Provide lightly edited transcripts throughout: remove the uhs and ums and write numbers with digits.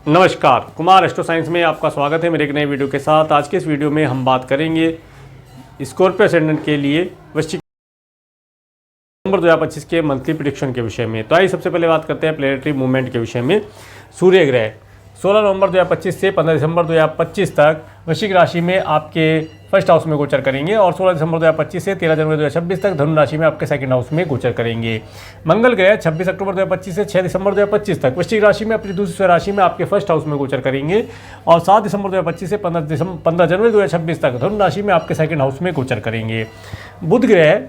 नमस्कार, Kumar astro science में आपका स्वागत है मेरे एक नए वीडियो के साथ। आज के इस वीडियो में हम बात करेंगे स्कॉर्पियो असेंडेंट के लिए वृश्चिक नवंबर 2025 के मंथली प्रेडिक्शन के विषय में। तो आइए सबसे पहले बात करते हैं प्लैनेटरी मूवमेंट के विषय में। सूर्य ग्रह 16 नवंबर 2025 से 15 दिसंबर 2025 तक वृश्चिक राशि में आपके फर्स्ट हाउस में गोचर करेंगे और 16 दिसंबर 2025 से 13 जनवरी 2026 तक धनु राशि में आपके सेकंड हाउस में गोचर करेंगे। मंगल ग्रह 26 अक्टूबर 2025 से 6 दिसंबर 2025 तक वृश्चिक राशि में अपनी दूसरी राशि में आपके फर्स्ट हाउस में गोचर करेंगे और 7 दिसंबर 2025 से 15 जनवरी 2026 तक धनु राशि में आपके सेकंड हाउस में गोचर करेंगे। बुध ग्रह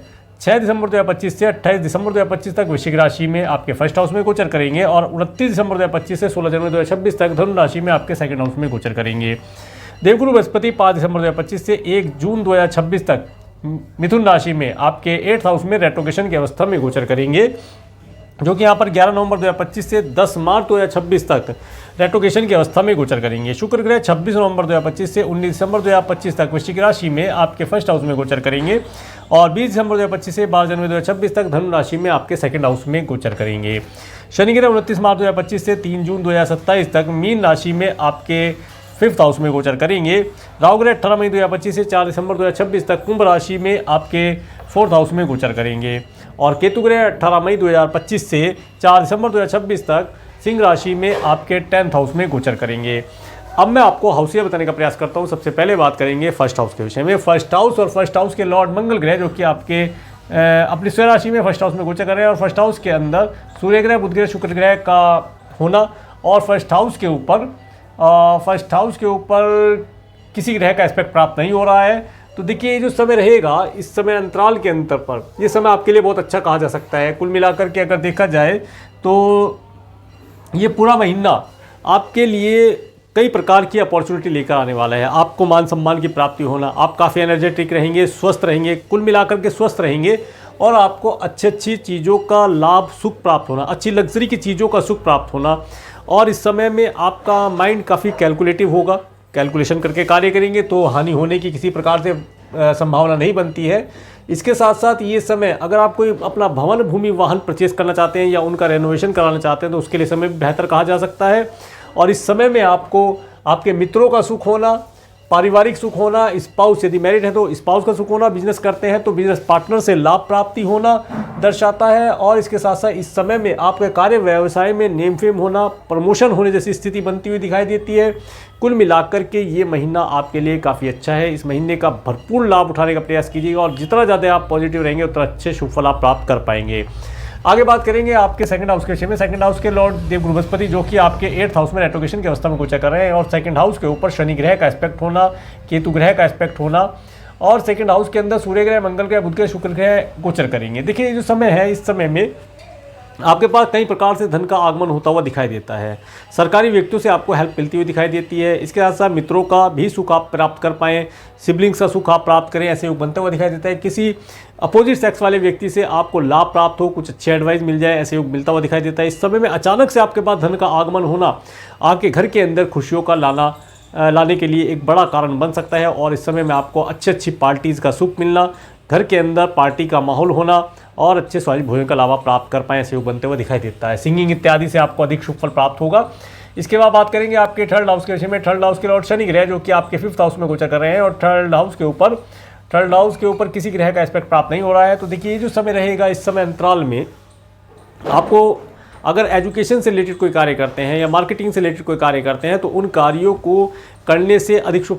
6 दिसंबर 2025 से 28 दिसंबर 2025 तक वृश्चिक राशि में आपके फर्स्ट हाउस में गोचर करेंगे और 29 दिसंबर 2025 से 16 जनवरी 2026 तक धनु राशि में आपके सेकंड हाउस में गोचर करेंगे। देवगुरु बृहस्पति 5 दिसंबर 2025 से 1 जून 2026 तक मिथुन राशि में आपके 8th हाउस में रेट्रोगेशन की अवस्था में गोचर करेंगे, जो कि यहाँ पर 11 नवंबर 2025 से 10 मार्च 2026 तक रेट्रोगेशन की अवस्था में गोचर करेंगे। शुक्र ग्रह 26 नवंबर 2025 से 19 दिसंबर 2025 तक वृश्चिक राशि में आपके फर्स्ट हाउस में गोचर करेंगे और 20 दिसंबर 2025 से 12 जनवरी 2026 तक धनु राशि में आपके सेकंड हाउस में गोचर करेंगे। शनि ग्रह 29 मार्च 2025 से 3 जून 2027 तक मीन राशि में आपके 5th हाउस में गोचर करेंगे। राहु ग्रह 18 मई 2025 से 4 दिसंबर 2026 तक कुंभ राशि में आपके 4th हाउस में गोचर करेंगे और केतु ग्रह 18 मई 2025 से 4 दिसंबर 2026 तक सिंह राशि में आपके 10th हाउस में गोचर करेंगे। अब मैं आपको हाउसिया बताने का प्रयास करता हूँ। सबसे पहले बात करेंगे फर्स्ट हाउस के विषय में। फर्स्ट हाउस और फर्स्ट हाउस के लॉर्ड मंगल ग्रह, जो कि आपके अपनी स्वयं राशि में फर्स्ट हाउस में गोचर कर रहे हैं और फर्स्ट हाउस के अंदर सूर्य ग्रह, बुध ग्रह, शुक्र ग्रह का होना और फर्स्ट हाउस के ऊपर किसी ग्रह का एस्पेक्ट प्राप्त नहीं हो रहा है। तो देखिए, जो समय रहेगा इस समय अंतराल के अंतर पर ये समय आपके लिए बहुत अच्छा कहा जा सकता है। कुल मिलाकर के अगर देखा जाए तो ये पूरा महीना आपके लिए कई प्रकार की अपॉर्चुनिटी लेकर आने वाला है। आपको मान सम्मान की प्राप्ति होना, आप काफ़ी एनर्जेटिक रहेंगे, स्वस्थ रहेंगे, कुल मिलाकर के स्वस्थ रहेंगे और आपको अच्छी चीज़ों का लाभ, सुख प्राप्त होना, अच्छी लग्जरी की चीज़ों का सुख प्राप्त होना। और इस समय में आपका माइंड काफ़ी कैलकुलेटिव होगा, कैलकुलेशन करके कार्य करेंगे तो हानि होने की किसी प्रकार से संभावना नहीं बनती है। इसके साथ साथ ये समय अगर आप कोई अपना भवन भूमि वाहन परचेज करना चाहते हैं या उनका रेनोवेशन कराना चाहते हैं तो उसके लिए समय बेहतर कहा जा सकता है। और इस समय में आपको आपके मित्रों का सुख होना, पारिवारिक सुख होना, स्पाउस यदि मैरिड है तो स्पाउस का सुख होना, बिजनेस करते हैं तो बिजनेस पार्टनर से लाभ प्राप्ति होना दर्शाता है। और इसके साथ साथ इस समय में आपके कार्य व्यवसाय में नेम फेम होना, प्रमोशन होने जैसी स्थिति बनती हुई दिखाई देती है। कुल मिलाकर के ये महीना आपके लिए काफ़ी अच्छा है। इस महीने का भरपूर लाभ उठाने का प्रयास कीजिएगा और जितना ज़्यादा आप पॉजिटिव रहेंगे उतना अच्छे शुभ फल आप प्राप्त कर पाएंगे। आगे बात करेंगे आपके सेकंड हाउस के विषय में। सेकंड हाउस के लॉर्ड देवगुरु बृहस्पति, जो कि आपके 8th हाउस में रेट्रोगेशन की अवस्था में गोचर कर रहे हैं और सेकंड हाउस के ऊपर शनि ग्रह का एस्पेक्ट होना, केतु ग्रह का एस्पेक्ट होना और सेकंड हाउस के अंदर सूर्य ग्रह, मंगल ग्रह, बुध ग्रह, शुक्र ग्रह गोचर करेंगे। देखिए, जो समय है इस समय में आपके पास कई प्रकार से धन का आगमन होता हुआ दिखाई देता है। सरकारी व्यक्तियों से आपको हेल्प मिलती हुई दिखाई देती है। इसके साथ साथ मित्रों का भी सुख आप प्राप्त कर पाएँ, सिबलिंग्स का सुख आप प्राप्त करें, ऐसे योग बनता हुआ दिखाई देता है। किसी अपोजिट सेक्स वाले व्यक्ति से आपको लाभ प्राप्त हो, कुछ अच्छी एडवाइस मिल जाए, ऐसे योग मिलता हुआ दिखाई देता है। इस समय में अचानक से आपके पास धन का आगमन होना आपके घर के अंदर खुशियों का लाने के लिए एक बड़ा कारण बन सकता है। और इस समय में आपको अच्छी पार्टीज़ का सुख मिलना, घर के अंदर पार्टी का माहौल होना और अच्छे स्वादिष्ट भोजन का लाभ प्राप्त कर पाएँ, ऐसे योग बनते हुए दिखाई देता है। सिंगिंग इत्यादि से आपको अधिक शुभ फल प्राप्त होगा। इसके बाद बात करेंगे आपके थर्ड हाउस के विषय में। थर्ड हाउस के लॉर्ड शनि ग्रह, जो कि आपके 5th हाउस में गोचर कर रहे हैं और थर्ड हाउस के ऊपर किसी ग्रह का एस्पेक्ट प्राप्त नहीं हो रहा है। तो देखिए, ये जो समय रहेगा इस समय अंतराल में आपको अगर एजुकेशन से रिलेटेड कोई कार्य करते हैं या मार्केटिंग से रिलेटेड कोई कार्य करते हैं तो उन कार्यों को करने से अधिक शुभ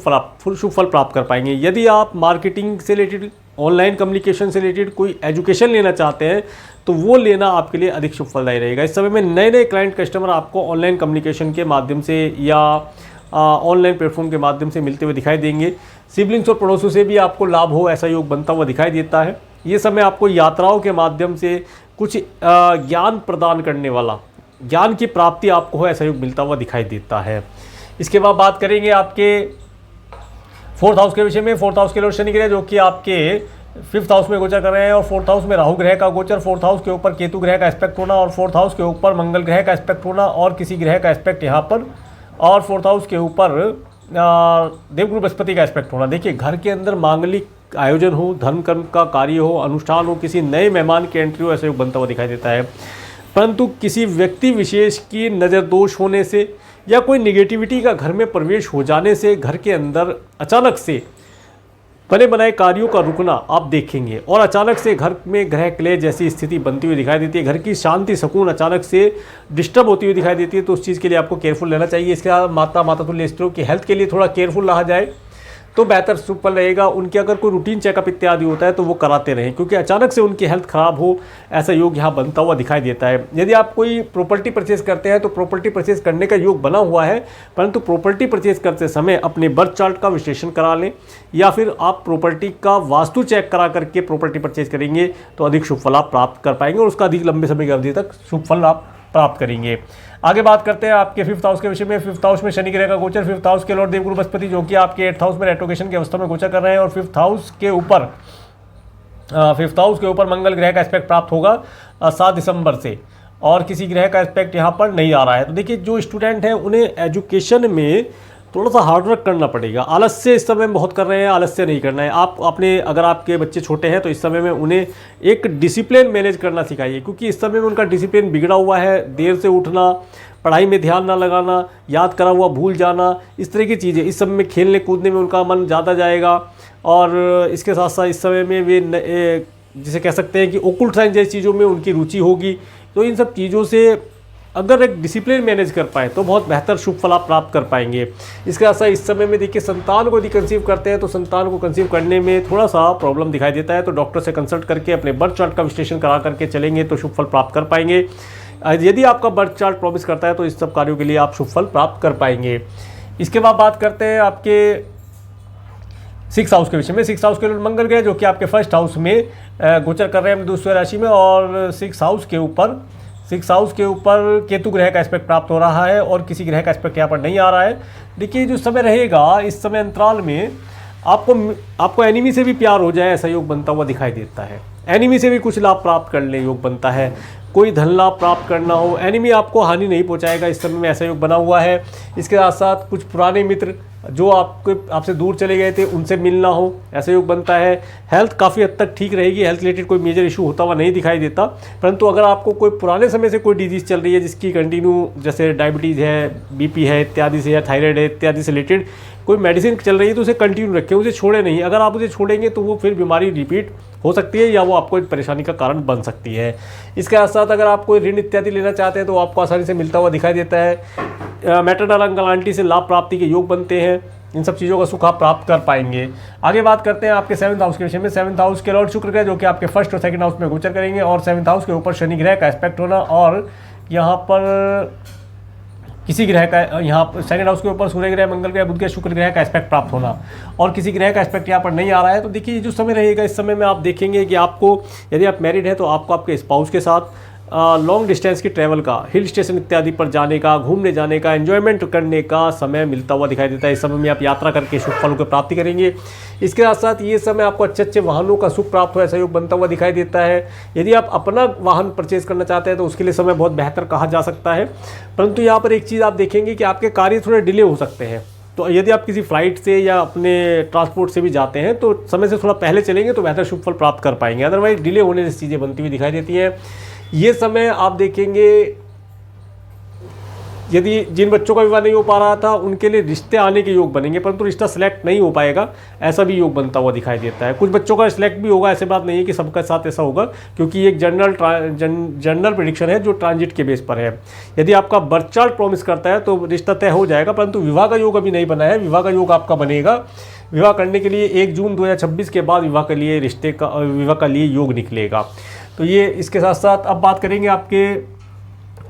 फल प्राप्त कर पाएंगे। यदि आप मार्केटिंग से रिलेटेड, ऑनलाइन कम्युनिकेशन से रिलेटेड कोई एजुकेशन लेना चाहते हैं तो वो लेना आपके लिए अधिक शुभ फलदायी रहेगा। इस समय में नए क्लाइंट कस्टमर आपको ऑनलाइन कम्युनिकेशन के माध्यम से या ऑनलाइन प्लेटफॉर्म के माध्यम से मिलते हुए दिखाई देंगे। सिबलिंग्स और पड़ोसियों से भी आपको लाभ हो, ऐसा योग बनता हुआ दिखाई देता है। ये समय आपको यात्राओं के माध्यम से कुछ ज्ञान प्रदान करने वाला, ज्ञान की प्राप्ति आपको हो, ऐसा योग मिलता हुआ दिखाई देता है। इसके बाद बात करेंगे आपके 4th हाउस के विषय में। 4th हाउस के लॉर्ड शनि ग्रह, जो कि आपके 5th हाउस में गोचर कर रहे हैं और 4th हाउस में राहु ग्रह का गोचर, 4th हाउस के ऊपर केतु ग्रह का एस्पेक्ट होना और 4th हाउस के ऊपर मंगल ग्रह का एस्पेक्ट होना और किसी ग्रह का एस्पेक्ट यहाँ पर और 4th हाउस के ऊपर देवगुरु बृहस्पति का एस्पेक्ट होना। देखिए, घर के अंदर मांगलिक आयोजन हो, धर्म कर्म का कार्य हो, अनुष्ठान हो, किसी नए मेहमान की एंट्री हो, ऐसे योग बनता हुआ दिखाई देता है। परंतु किसी व्यक्ति विशेष की नज़र दोष होने से या कोई निगेटिविटी का घर में प्रवेश हो जाने से घर के अंदर अचानक से बने बनाए कार्यों का रुकना आप देखेंगे, और अचानक से घर में ग्रह क्लेश जैसी स्थिति बनती हुई दिखाई देती है। घर की शांति सुकून अचानक से डिस्टर्ब होती हुई दिखाई देती है, तो उस चीज़ के लिए आपको केयरफुल रहना चाहिए। इसके अलावा माता तुल्य स्त्रियों की हेल्थ के लिए थोड़ा केयरफुल रहा जाए तो बेहतर सुफल रहेगा। उनके अगर कोई रूटीन चेकअप इत्यादि होता है तो वो कराते रहें, क्योंकि अचानक से उनकी हेल्थ खराब हो ऐसा योग यहाँ बनता हुआ दिखाई देता है। यदि आप कोई प्रॉपर्टी परचेज करते हैं तो प्रॉपर्टी परचेज करने का योग बना हुआ है, परंतु प्रॉपर्टी परचेज करते समय अपने बर्थ चार्ट का विश्लेषण करा लें, या फिर आप प्रॉपर्टी का वास्तु चेक करा करके प्रॉपर्टी परचेज करेंगे तो अधिक शुभ फल आप प्राप्त कर पाएंगे और उसका अधिक लंबे समय की अवधि तक शुभ फल आप प्राप्त करेंगे। आगे बात करते हैं आपके 5th हाउस के विषय में। 5th हाउस में शनि ग्रह का गोचर, 5th हाउस के लॉर्ड देवगुरु बृहस्पति जो कि आपके 8th हाउस में रेट्रोगेशन की अवस्था में गोचर कर रहे हैं, और 5th हाउस के ऊपर मंगल ग्रह का एस्पेक्ट प्राप्त होगा 7 दिसंबर से, और किसी ग्रह का एस्पेक्ट यहाँ पर नहीं आ रहा है। तो देखिए जो स्टूडेंट हैं उन्हें एजुकेशन में थोड़ा सा हार्डवर्क करना पड़ेगा। आलस्य इस समय में बहुत कर रहे हैं, आलस्य नहीं करना है। आप अपने अगर आपके बच्चे छोटे हैं तो इस समय में उन्हें एक डिसिप्लिन मैनेज करना सिखाइए, क्योंकि इस समय में उनका डिसिप्लिन बिगड़ा हुआ है। देर से उठना, पढ़ाई में ध्यान ना लगाना, याद करा हुआ भूल जाना, इस तरह की चीज़ें। इस समय में खेलने कूदने में उनका मन ज़्यादा जाएगा, और इसके साथ साथ इस समय में वे जिसे कह सकते हैं कि ओकुल्ट साइंस जैसी चीज़ों में उनकी रुचि होगी। तो इन सब चीज़ों से अगर एक डिसिप्लिन मैनेज कर पाए तो बहुत बेहतर शुभ फल आप प्राप्त कर पाएंगे। इसके साथ इस समय में देखिए संतान को यदि कंसीव करते हैं तो संतान को कंसीव करने में थोड़ा सा प्रॉब्लम दिखाई देता है, तो डॉक्टर से कंसल्ट करके अपने बर्थ चार्ट का विश्लेषण करा करके चलेंगे तो शुभ फल प्राप्त कर पाएंगे। यदि आपका बर्थ चार्ट प्रॉमिस करता है तो इस सब कार्यों के लिए आप शुभ फल प्राप्त कर पाएंगे। इसके बाद बात करते हैं आपके 6th हाउस के विषय में। 6th हाउस के मंगल ग्रह जो कि आपके 1st हाउस में गोचर कर रहे हैं दूसरी राशि में, और 6th हाउस के ऊपर केतु ग्रह का एस्पेक्ट प्राप्त हो रहा है, और किसी ग्रह का एस्पेक्ट यहाँ पर नहीं आ रहा है। देखिए जो समय रहेगा इस समय अंतराल में आपको एनिमी से भी प्यार हो जाए ऐसा योग बनता हुआ दिखाई देता है। एनिमी से भी कुछ लाभ प्राप्त करने योग बनता है, कोई धन लाभ प्राप्त करना हो, एनिमी आपको हानि नहीं पहुंचाएगा इस समय में ऐसा योग बना हुआ है। इसके साथ साथ कुछ पुराने मित्र जो आपसे दूर चले गए थे उनसे मिलना हो ऐसा योग बनता है। हेल्थ काफ़ी हद तक ठीक रहेगी, हेल्थ रिलेटेड कोई मेजर इशू होता हुआ नहीं दिखाई देता, परंतु अगर आपको कोई पुराने समय से कोई डिजीज़ चल रही है जिसकी कंटिन्यू, जैसे डायबिटीज़ है, बीपी है इत्यादि से, या थायराइड है इत्यादि से रिलेटेड कोई मेडिसिन चल रही है तो उसे कंटिन्यू रखें, उसे छोड़े नहीं। अगर आप उसे छोड़ेंगे तो वो फिर बीमारी रिपीट हो सकती है या वो आपको एक परेशानी का कारण बन सकती है। इसके साथ साथ अगर आप कोई ऋण इत्यादि लेना चाहते हैं तो आपको आसानी से मिलता हुआ दिखाई देता है। मैटरनल अंकल आंटी से लाभ प्राप्ति के योग बनते हैं, इन सब चीज़ों का सुख आप प्राप्त कर पाएंगे। आगे बात करते हैं आपके 7th हाउस के विषय में। 7th हाउस के लॉर्ड शुक्र ग्रह जो कि आपके 1st और 2nd हाउस में गोचर करेंगे, और 7th हाउस के ऊपर शनि ग्रह का एस्पेक्ट होना, और यहाँ पर किसी ग्रह का, यहाँ पर 2nd हाउस के ऊपर सूर्य ग्रह, मंगल ग्रह, बुध ग्रह, शुक्र ग्रह का एस्पेक्ट प्राप्त होना, और किसी ग्रह का एस्पेक्ट यहाँ पर नहीं आ रहा है। तो देखिए जो समय रहेगा इस समय में आप देखेंगे कि आपको, यदि आप मैरिड हैं तो आपको आपके स्पाउस के साथ लॉन्ग डिस्टेंस की ट्रैवल का, हिल स्टेशन इत्यादि पर जाने का, घूमने जाने का, एंजॉयमेंट करने का समय मिलता हुआ दिखाई देता है। इस समय में आप यात्रा करके शुभ फलों की प्राप्ति करेंगे। इसके साथ साथ ये समय आपको अच्छे अच्छे वाहनों का सुख प्राप्त हो ऐसा योग बनता हुआ दिखाई देता है। यदि आप अपना वाहन परचेज करना चाहते हैं तो उसके लिए समय बहुत बेहतर कहा जा सकता है, परंतु यहाँ पर एक चीज़ आप देखेंगे कि आपके कार्य थोड़े डिले हो सकते हैं। तो यदि आप किसी फ्लाइट से या अपने ट्रांसपोर्ट से भी जाते हैं तो समय से थोड़ा पहले चलेंगे तो बेहतर शुभ फल प्राप्त कर पाएंगे, अदरवाइज डिले होने से चीज़ें बनती हुई दिखाई देती हैं। ये समय आप देखेंगे यदि जिन बच्चों का विवाह नहीं हो पा रहा था उनके लिए रिश्ते आने के योग बनेंगे, परंतु रिश्ता सिलेक्ट नहीं हो पाएगा ऐसा भी योग बनता हुआ दिखाई देता है। कुछ बच्चों का सिलेक्ट भी होगा, ऐसी बात नहीं है कि सबका साथ ऐसा होगा, क्योंकि ये एक जनरल प्रेडिक्शन है जो ट्रांजिट के बेस पर है। यदि आपका बर्थ चार्ट प्रॉमिस करता है तो रिश्ता तय हो जाएगा, परंतु विवाह का योग अभी नहीं बना है। विवाह का योग आपका बनेगा। विवाह करने के लिए 1 जून 2026 के बाद विवाह के लिए विवाह का लिए योग निकलेगा। तो ये इसके साथ साथ अब बात करेंगे आपके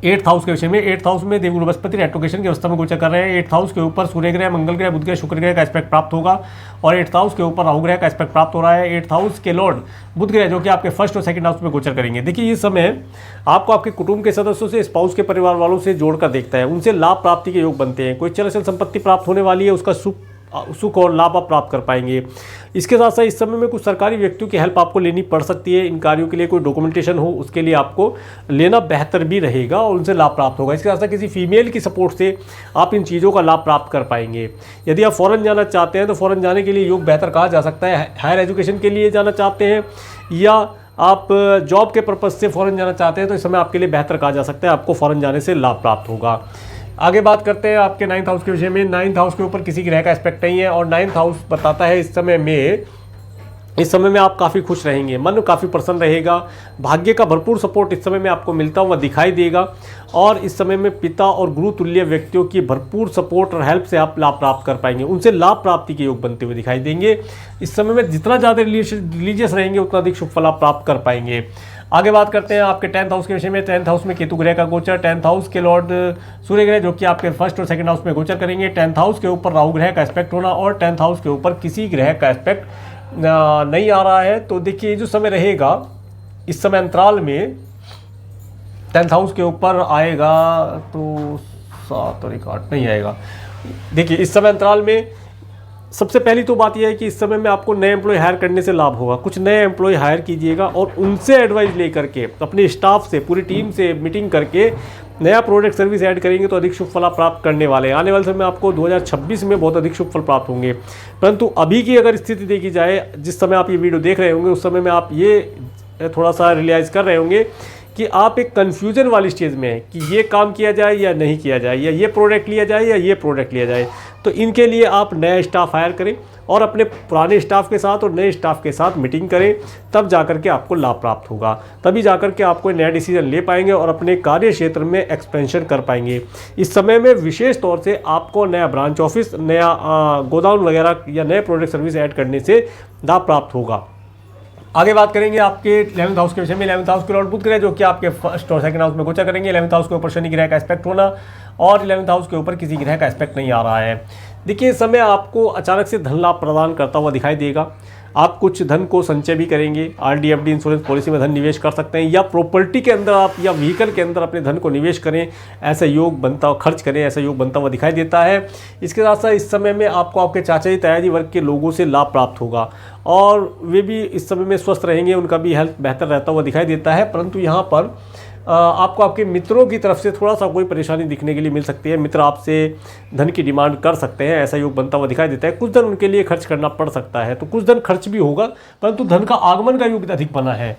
8th हाउस के विषय में। 8th हाउस में देवगुरु बृहस्पति रेट्रोगेशन की अवस्था में गोचर कर रहे हैं। 8th हाउस के ऊपर सूर्य ग्रह, मंगल ग्रह, बुध ग्रह, शुक्र ग्रह का एस्पेक्ट प्राप्त होगा, और 8th हाउस के ऊपर राहु ग्रह का एस्पेक्ट प्राप्त हो रहा है। 8th हाउस के लॉर्ड बुध ग्रह जो कि आपके 1st और 2nd हाउस में गोचर करेंगे। देखिए ये समय आपको आपके कुटुंब के सदस्यों से, स्पाउस के परिवार वालों से जोड़कर देखता है, उनसे लाभ प्राप्ति के योग बनते हैं। कोई चल अचल संपत्ति प्राप्त होने वाली है, उसका सुख और लाभ आप प्राप्त कर पाएंगे। इसके साथ साथ इस समय में कुछ सरकारी व्यक्तियों की हेल्प आपको लेनी पड़ सकती है। इन कार्यों के लिए कोई डॉक्यूमेंटेशन हो उसके लिए आपको लेना बेहतर भी रहेगा और उनसे लाभ प्राप्त होगा। इसके साथ साथ किसी फीमेल की सपोर्ट से आप इन चीज़ों का लाभ प्राप्त कर पाएंगे। यदि आप फॉरेन जाना चाहते हैं तो फॉरेन जाने के लिए योग बेहतर कहा जा सकता है। हायर एजुकेशन के लिए जाना चाहते हैं या आप जॉब के पर्पज़ से फॉरेन जाना चाहते हैं तो इस समय आपके लिए बेहतर कहा जा सकता है, आपको फॉरेन जाने से लाभ प्राप्त होगा। आगे बात करते हैं आपके 9th हाउस के विषय में। 9th हाउस के ऊपर किसी ग्रह का एस्पेक्ट नहीं है और 9th हाउस बताता है इस समय में आप काफ़ी खुश रहेंगे, मन काफ़ी प्रसन्न रहेगा, भाग्य का भरपूर सपोर्ट इस समय में आपको मिलता हुआ दिखाई देगा और इस समय में पिता और गुरु तुल्य व्यक्तियों की भरपूर सपोर्ट और हेल्प से आप लाभ प्राप्त कर पाएंगे, उनसे लाभ प्राप्ति के योग बनते हुए दिखाई देंगे। इस समय में जितना ज़्यादा रिलीजियस रहेंगे उतना अधिक शुभ फल आप प्राप्त कर पाएंगे। आगे बात करते हैं आपके 10th हाउस के विषय में। 10th हाउस में केतु ग्रह का गोचर, 10th हाउस के लॉर्ड सूर्य ग्रह जो कि आपके फर्स्ट और सेकंड हाउस में गोचर करेंगे। 10th हाउस के ऊपर राहु ग्रह का एस्पेक्ट होना और 10th हाउस के ऊपर किसी ग्रह का एस्पेक्ट नहीं आ रहा है। तो देखिए जो समय रहेगा इस समय अंतराल में 10th हाउस के ऊपर आएगा तो 7 और 1 8 नहीं आएगा। देखिए इस समय अंतराल में सबसे पहली तो बात यह है कि इस समय में आपको नए एम्प्लॉय हायर करने से लाभ होगा। कुछ नए एम्प्लॉय हायर कीजिएगा और उनसे एडवाइस लेकर के अपने स्टाफ से पूरी टीम से मीटिंग करके नया प्रोडक्ट सर्विस ऐड करेंगे तो अधिक शुभ फल आप प्राप्त करने वाले हैं। आने वाले समय में आपको 2026 में बहुत अधिक शुभ फल प्राप्त होंगे। परंतु अभी की अगर स्थिति देखी जाए, जिस समय आप ये वीडियो देख रहे होंगे उस समय में आप ये थोड़ा सा रियलाइज़ कर रहे होंगे कि आप एक कन्फ्यूजन वाली स्टेज में है कि ये काम किया जाए या नहीं किया जाए, या ये प्रोडक्ट लिया जाए या ये प्रोडक्ट लिया जाए। तो इनके लिए आप नया स्टाफ हायर करें और अपने पुराने स्टाफ के साथ और नए स्टाफ के साथ मीटिंग करें, तब जाकर के आपको लाभ प्राप्त होगा। तभी जाकर के आप कोई नया डिसीजन ले पाएंगे और अपने कार्य क्षेत्र में एक्सपेंशन कर पाएंगे। इस समय में विशेष तौर से आपको नया ब्रांच ऑफिस, नया गोदाम वगैरह या नए प्रोडक्ट सर्विस ऐड करने से लाभ प्राप्त होगा। आगे बात करेंगे आपके 11th हाउस के विषय में। 11th हाउस के लॉर्ड बुध ग्रह जो कि आपके फर्स्ट और सेकंड हाउस में गोचर करेंगे। 11th हाउस के ऊपर शनि ग्रह का एस्पेक्ट होना और 11th हाउस के ऊपर किसी ग्रह का एस्पेक्ट नहीं आ रहा है। देखिए इस समय आपको अचानक से धन लाभ प्रदान करता हुआ दिखाई देगा। आप कुछ धन को संचय भी करेंगे, आरडी, एफडी, इंश्योरेंस पॉलिसी में धन निवेश कर सकते हैं, या प्रॉपर्टी के अंदर आप या व्हीकल के अंदर अपने धन को निवेश करें, ऐसा योग बनता खर्च करें, ऐसा योग बनता हुआ दिखाई देता है। इसके साथ साथ इस समय में आपको आपके चाचा जी, ताया जी वर्ग के लोगों से लाभ प्राप्त होगा और वे भी इस समय में स्वस्थ रहेंगे, उनका भी हेल्थ बेहतर रहता हुआ दिखाई देता है। परंतु यहाँ पर आपको आपके मित्रों की तरफ से थोड़ा सा कोई परेशानी दिखने के लिए मिल सकती है। मित्र आपसे धन की डिमांड कर सकते हैं, ऐसा योग बनता हुआ दिखाई देता है। कुछ धन उनके लिए खर्च करना पड़ सकता है, तो कुछ धन खर्च भी होगा, परंतु धन का आगमन का योग अधिक बना है।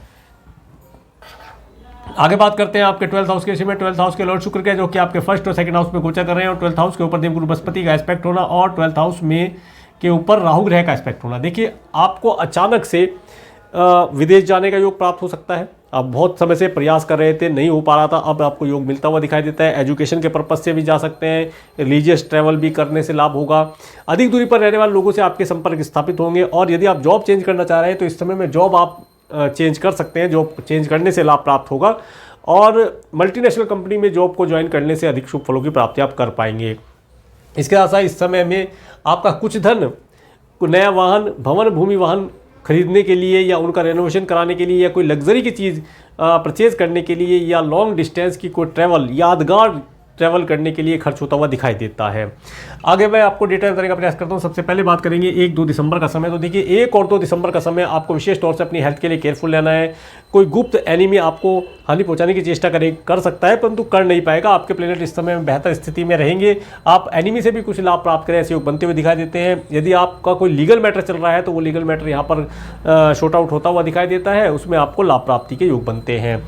आगे बात करते हैं आपके 12th हाउस के विषय में। 12th हाउस के लॉर्ड शुक्र के जो कि आपके फर्स्ट और सेकंड हाउस में गोचर कर रहे हैं और 12th हाउस के ऊपर देवगुरु बृहस्पति का एस्पेक्ट होना और 12th हाउस में के ऊपर राहु ग्रह का एस्पेक्ट होना। देखिए आपको अचानक से विदेश जाने का योग प्राप्त हो सकता है। आप बहुत समय से प्रयास कर रहे थे, नहीं हो पा रहा था, अब आपको योग मिलता हुआ दिखाई देता है। एजुकेशन के पर्पज़ से भी जा सकते हैं, रिलीजियस ट्रैवल भी करने से लाभ होगा। अधिक दूरी पर रहने वाले लोगों से आपके संपर्क स्थापित होंगे और यदि आप जॉब चेंज करना चाह रहे हैं तो इस समय में जॉब आप चेंज कर सकते हैं, जॉब चेंज करने से लाभ प्राप्त होगा और मल्टीनेशनल कंपनी में जॉब को ज्वाइन करने से अधिक शुभ फलों की प्राप्ति आप कर पाएंगे। इसके साथ साथ इस समय में आपका कुछ धन नया वाहन, भवन, भूमि, वाहन खरीदने के लिए या उनका रेनोवेशन कराने के लिए या कोई लग्जरी की चीज़ परचेज़ करने के लिए या लॉन्ग डिस्टेंस की कोई ट्रैवल, यादगार ट्रैवल करने के लिए खर्च होता हुआ दिखाई देता है। आगे मैं आपको डिटेल देने का प्रयास करता हूँ। सबसे पहले बात करेंगे 1-2 दिसंबर का समय। तो देखिए 1 और 2 दिसंबर का समय आपको विशेष तौर से अपनी हेल्थ के लिए केयरफुल रहना है। कोई गुप्त एनिमी आपको हानि पहुंचाने की चेष्टा कर सकता है, परंतु कर नहीं पाएगा। आपके प्लेनेट इस समय में बेहतर स्थिति में रहेंगे। आप एनिमी से भी कुछ लाभ प्राप्त करें, ऐसे योग बनते हुए दिखाई देते हैं। यदि आपका कोई लीगल मैटर चल रहा है तो वो लीगल मैटर यहाँ पर शॉर्ट आउट होता हुआ दिखाई देता है, उसमें आपको लाभ प्राप्ति के योग बनते हैं।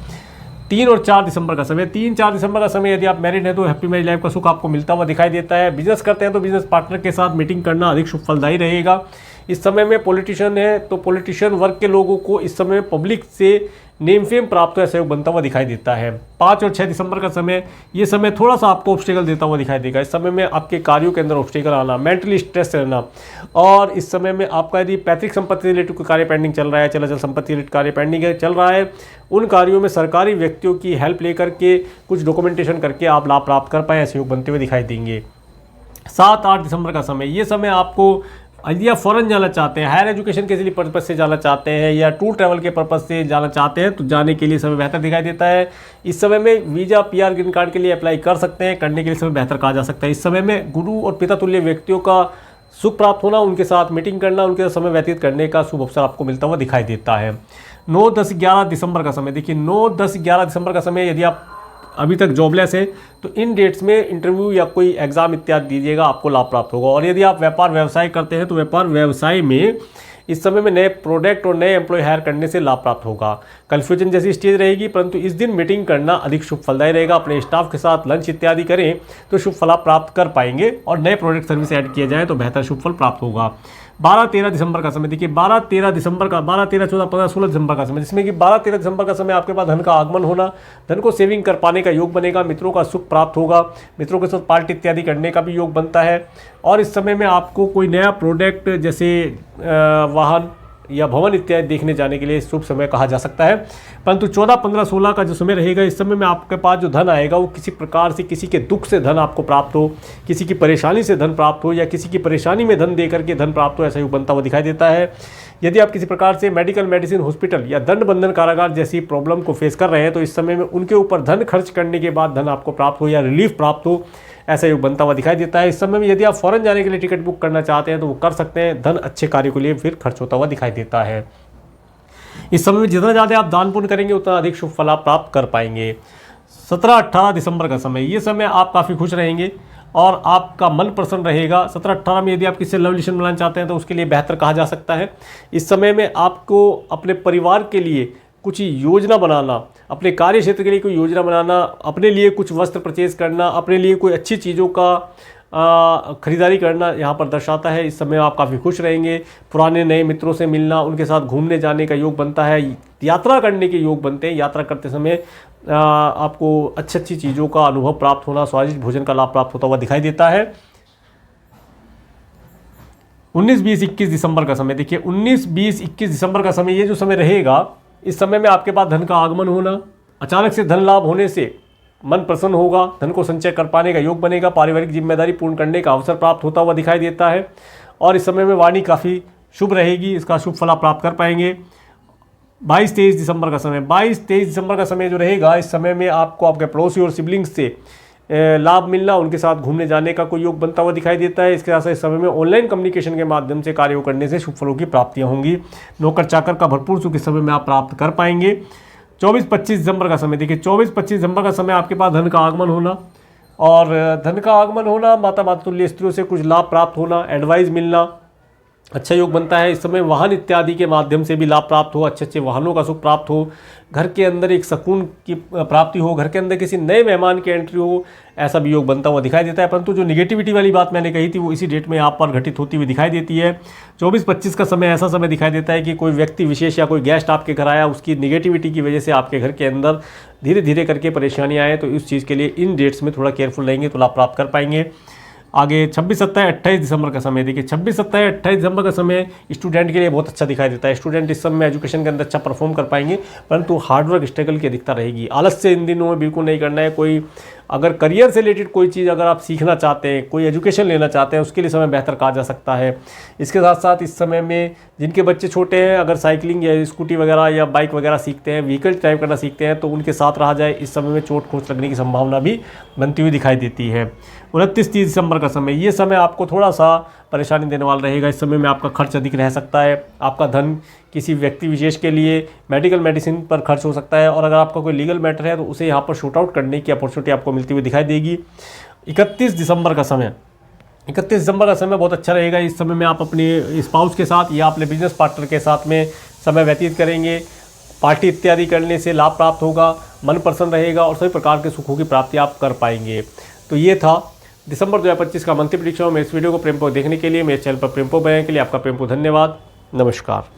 3 और 4 दिसंबर का समय। 3-4 दिसंबर का समय यदि आप मैरिड हैं तो हैप्पी मैरिज लाइफ का सुख आपको मिलता हुआ दिखाई देता है। बिजनेस करते हैं तो बिजनेस पार्टनर के साथ मीटिंग करना अधिक शुभ फलदायी रहेगा। इस समय में पॉलिटिशियन है तो पॉलिटिशियन वर्ग के लोगों को इस समय पब्लिक से नेम फेम प्राप्त ऐसा योग बनता हुआ दिखाई देता है। 5 और 6 दिसंबर का समय, ये समय थोड़ा सा आपको ऑब्स्टेकल देता हुआ दिखाई देगा। इस समय में आपके कार्यों के अंदर ऑब्स्टेकल आना, मेंटली स्ट्रेस रहना और इस समय में आपका यदि पैतृक संपत्ति रिलेटेड कोई कार्य पेंडिंग चल रहा है, चल संपत्ति रिलेटेड कार्य पेंडिंग चल रहा है, उन कार्यों में सरकारी व्यक्तियों की हेल्प लेकर के कुछ डॉक्यूमेंटेशन करके आप लाभ प्राप्त कर पाएँ, ऐसे योग बनते हुए दिखाई देंगे। 7-8 दिसंबर का समय, ये समय आपको यदि आप फॉरेन जाना चाहते हैं, हायर एजुकेशन के लिए पर्पज़ से जाना चाहते हैं या टूर ट्रैवल के पर्पज़ से जाना चाहते हैं तो जाने के लिए समय बेहतर दिखाई देता है। इस समय में वीज़ा, पीआर, ग्रीन कार्ड के लिए अप्लाई कर सकते हैं, करने के लिए समय बेहतर कहा जा सकता है। इस समय में गुरु और पिता तुल्य व्यक्तियों का सुख प्राप्त होना, उनके साथ मीटिंग करना, उनके साथ समय व्यतीत करने का शुभ अवसर आपको मिलता हुआ दिखाई देता है। 9, 10, 11 दिसंबर का समय। देखिए 9, 10, 11 दिसंबर का समय, यदि आप अभी तक जॉबलेस है तो इन डेट्स में इंटरव्यू या कोई एग्ज़ाम इत्यादि दीजिएगा, आपको लाभ प्राप्त होगा। और यदि आप व्यापार व्यवसाय करते हैं तो व्यापार व्यवसाय में इस समय में नए प्रोडक्ट और नए एम्प्लॉय हायर करने से लाभ प्राप्त होगा। कन्फ्यूजन जैसी स्टेज रहेगी, परंतु इस दिन मीटिंग करना अधिक शुभ फलदायी रहेगा। अपने स्टाफ के साथ लंच इत्यादि करें तो शुभ फल प्राप्त कर पाएंगे और नए प्रोडक्ट सर्विस ऐड किए जाएँ तो बेहतर शुभ फल प्राप्त होगा। 12-13 दिसंबर का समय देखिए, 12-13 दिसंबर का 12, 13, 14, 15, 16 दिसंबर का समय, जिसमें कि 12-13 दिसंबर का समय आपके पास धन का आगमन होना, धन को सेविंग कर पाने का योग बनेगा, मित्रों का सुख प्राप्त होगा, मित्रों के साथ पार्टी इत्यादि करने का भी योग बनता है। और इस समय में आपको कोई नया प्रोडक्ट जैसे वाहन या भवन इत्यादि देखने जाने के लिए शुभ समय कहा जा सकता है। परंतु 14, 15, 16 का जो समय रहेगा, इस समय में आपके पास जो धन आएगा वो किसी प्रकार से किसी के दुख से धन आपको प्राप्त हो, किसी की परेशानी से धन प्राप्त हो या किसी की परेशानी में धन दे करके धन प्राप्त हो, ऐसा योग बनता हुआ दिखाई देता है। यदि आप किसी प्रकार से मेडिकल, मेडिसिन, हॉस्पिटल या दंड बंधन कारागार जैसी प्रॉब्लम को फेस कर रहे हैं तो इस समय में उनके ऊपर धन खर्च करने के बाद धन आपको प्राप्त हो या रिलीफ प्राप्त हो, ऐसा योग बनता हुआ दिखाई देता है। इस समय में यदि आप फॉरेन जाने के लिए टिकट बुक करना चाहते हैं तो वो कर सकते हैं, धन अच्छे कार्यों के लिए फिर खर्च होता हुआ दिखाई देता है। इस समय में जितना ज़्यादा आप दान पुण्य करेंगे उतना अधिक शुभ फल आप प्राप्त कर पाएंगे। 17-18 दिसंबर का समय, ये समय आप काफ़ी खुश रहेंगे और आपका मन प्रसन्न रहेगा। 17-18 में यदि आप किसी से लव रिलेशन बनाना चाहते हैं तो उसके लिए बेहतर कहा जा सकता है। इस समय में आपको अपने परिवार के लिए कुछ योजना बनाना, अपने कार्य क्षेत्र के लिए कोई योजना बनाना, अपने लिए कुछ वस्त्र परचेज करना, अपने लिए कोई अच्छी चीज़ों का खरीदारी करना यहाँ पर दर्शाता है। इस समय आप काफ़ी खुश रहेंगे। पुराने नए मित्रों से मिलना, उनके साथ घूमने जाने का योग बनता है, यात्रा करने के योग बनते हैं। यात्रा करते समय आपको अच्छी चीज़ों का अनुभव प्राप्त होना, स्वादिष्ट भोजन का लाभ प्राप्त होता हुआ दिखाई देता है। 19, 20, 21 दिसंबर का समय देखिए, 19, 20, 21 दिसंबर का समय, ये जो समय रहेगा, इस समय में आपके पास धन का आगमन होना, अचानक से धन लाभ होने से मन प्रसन्न होगा, धन को संचय कर पाने का योग बनेगा, पारिवारिक जिम्मेदारी पूर्ण करने का अवसर प्राप्त होता हुआ दिखाई देता है। और इस समय में वाणी काफ़ी शुभ रहेगी, इसका शुभ फल आप प्राप्त कर पाएंगे। 22-23 दिसंबर का समय, 22-23 दिसंबर का समय जो रहेगा, इस समय में आपको आपके पड़ोसी और सिबलिंग्स से लाभ मिलना, उनके साथ घूमने जाने का कोई योग बनता हुआ दिखाई देता है। इसके साथ इस समय में ऑनलाइन कम्युनिकेशन के माध्यम से कार्यों करने से शुभ फलों की प्राप्तियाँ होंगी। नौकर चाकर का भरपूर सुख इस समय में आप प्राप्त कर पाएंगे। 24-25 दिसंबर का समय देखिए, 24-25 दिसंबर का समय आपके पास धन का आगमन होना और धन का आगमन होना, माता मातुल्य स्त्रियों से कुछ लाभ प्राप्त होना, एडवाइस मिलना, अच्छा योग बनता है। इस समय वाहन इत्यादि के माध्यम से भी लाभ प्राप्त हो, अच्छे अच्छे वाहनों का सुख प्राप्त हो, घर के अंदर एक सुकून की प्राप्ति हो, घर के अंदर किसी नए मेहमान की एंट्री हो, ऐसा भी योग बनता हुआ दिखाई देता है। परंतु जो निगेटिविटी वाली बात मैंने कही थी वो इसी डेट में यहाँ पर घटित होती हुई दिखाई देती है। 24-25 का समय ऐसा समय दिखाई देता है कि कोई व्यक्ति विशेष या कोई गेस्ट आपके घर आया, उसकी निगेटिविटी की वजह से आपके घर के अंदर धीरे धीरे करके परेशानियाँ आए, तो इस चीज़ के लिए इन डेट्स में थोड़ा केयरफुल रहेंगे तो लाभ प्राप्त कर पाएंगे। आगे 26, 27, 28 दिसंबर का समय देखिए, 26, 27, 28 दिसंबर का समय स्टूडेंट के लिए बहुत अच्छा दिखाई देता है। स्टूडेंट इस समय एजुकेशन के अंदर अच्छा परफॉर्म कर पाएंगे, परंतु हार्डवर्क स्ट्रगल की अधिकता रहेगी। आलस से इन दिनों में बिल्कुल नहीं करना है। कोई अगर करियर से रिलेटेड कोई चीज़ अगर आप सीखना चाहते हैं, कोई एजुकेशन लेना चाहते हैं, उसके लिए समय बेहतर कहा जा सकता है। इसके साथ साथ इस समय में जिनके बच्चे छोटे हैं, अगर साइकिलिंग या स्कूटी वगैरह या बाइक वगैरह सीखते हैं, व्हीकल ड्राइव करना सीखते हैं, तो उनके साथ रहा जाए। इस समय में चोट खोच लगने की संभावना भी बनती हुई दिखाई देती है। 29-30 दिसंबर का समय, ये समय आपको थोड़ा सा परेशानी देने वाला रहेगा। इस समय में आपका खर्च अधिक रह सकता है। आपका धन किसी व्यक्ति विशेष के लिए मेडिकल मेडिसिन पर खर्च हो सकता है, और अगर आपका कोई लीगल मैटर है तो उसे यहाँ पर शूट आउट करने की अपॉर्चुनिटी आपको मिलती हुई दिखाई देगी। 31 दिसंबर का समय, 31 दिसंबर का समय बहुत अच्छा रहेगा। इस समय में आप अपने स्पाउस के साथ या अपने बिजनेस पार्टनर के साथ में समय व्यतीत करेंगे। पार्टी इत्यादि करने से लाभ प्राप्त होगा, मन प्रसन्न रहेगा और सभी प्रकार के सुखों की प्राप्ति आप कर पाएंगे। तो ये था दिसंबर 2025 का मंथली प्रेडिक्शन। मेरे इस वीडियो को प्रेमपूर्वक देखने के लिए, मेरे चैनल पर प्रेमपूर्वक बनाने के लिए आपका प्रेमपूर्वक धन्यवाद। नमस्कार।